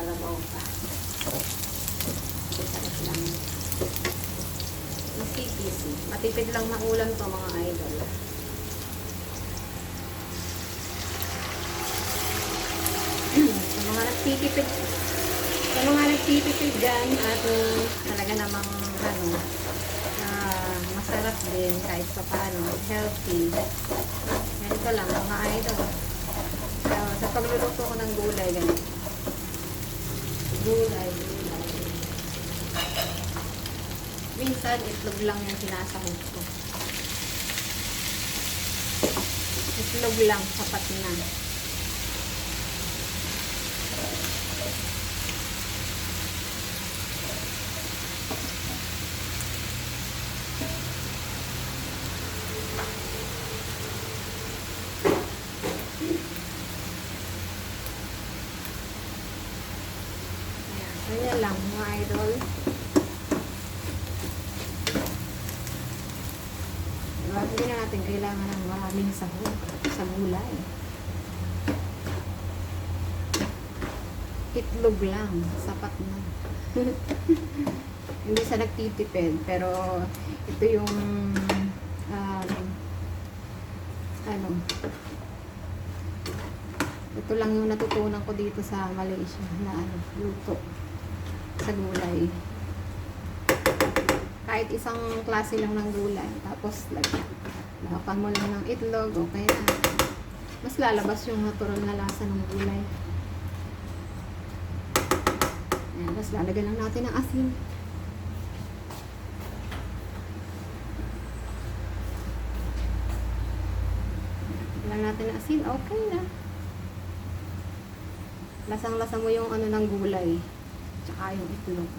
kalabaw pa. Sarap lang. Mas easy. Matipid lang na ulam to mga idol. Sa mga nagtitipid dyan at talaga namang masarap din kahit pa paano, healthy. Ganito lang mga idol. So, sa pagluluto ko ng gulay, ganito. Gulay. Minsan, itlog lang yung sinasahog ko. Itlog lang, sapat na. Ayan lang mga idol. Hindi na natin kailangan ng maraming sahog sa gulay. Itlog lang, sapat na. Hindi sa nagtitipid, pero ito yung ito lang yung natutunan ko dito sa Malaysia na luto sa gulay. Kahit isang klase lang ng gulay, tapos lahapan mo lang ng itlog, okay na. Mas lalabas yung natural na lasa ng gulay. Ayan, tapos lalagyan lang natin ng asin. Lang natin ng asin, okay na. Lasang-lasa mo yung ng gulay, tsaka yung itlog.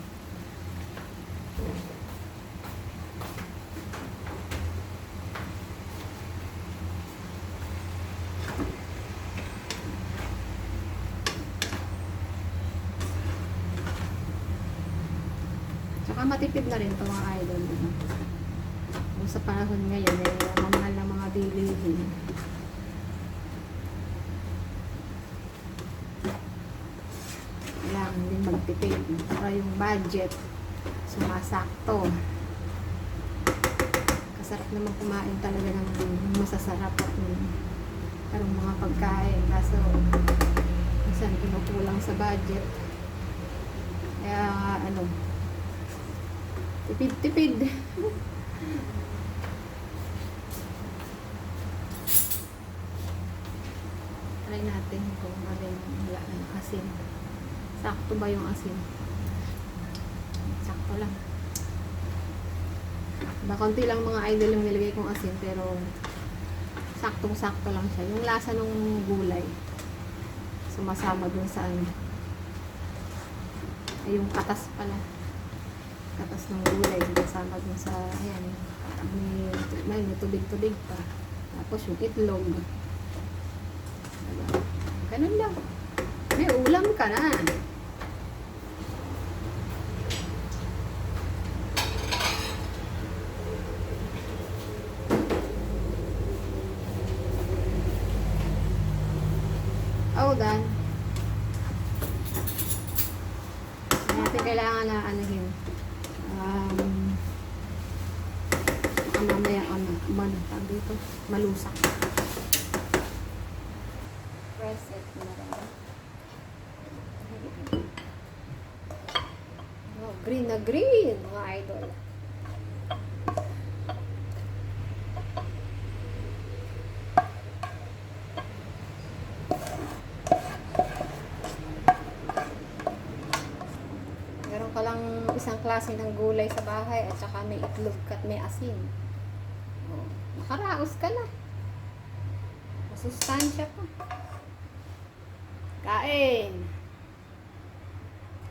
Tsaka matipid na rin ito mga idol. Kung sa panahon ngayon, mamahal na mga bilihin. Kailangan din magtipid para yung budget sumasakto. Kasarap naman kumain talaga ng masasarap at parang mga pagkain. Kaso, minsan kinukulang sa budget. Kaya, tipid-tipid. Try natin kung yung asin. Sakto ba yung asin? Sakto lang. Konti lang mga idol yung nilagay kong asin, pero saktong-sakto lang siya. Yung lasa ng gulay sumasama dun sa yung katas pala. Katas ng gulay sumasama dun sa may tubig-tubig pa. Tapos yung itlog. Diba? Ganun lang. May ulam ka na. Dan. Natin kailangan na anuhin. Mamaya dito malusak. Press it na rin. Oh, green na green mga idol. Palang isang klase ng gulay sa bahay at saka may itlog at may asin. Oh, makaraos ka na. Masustansya pa. Kain!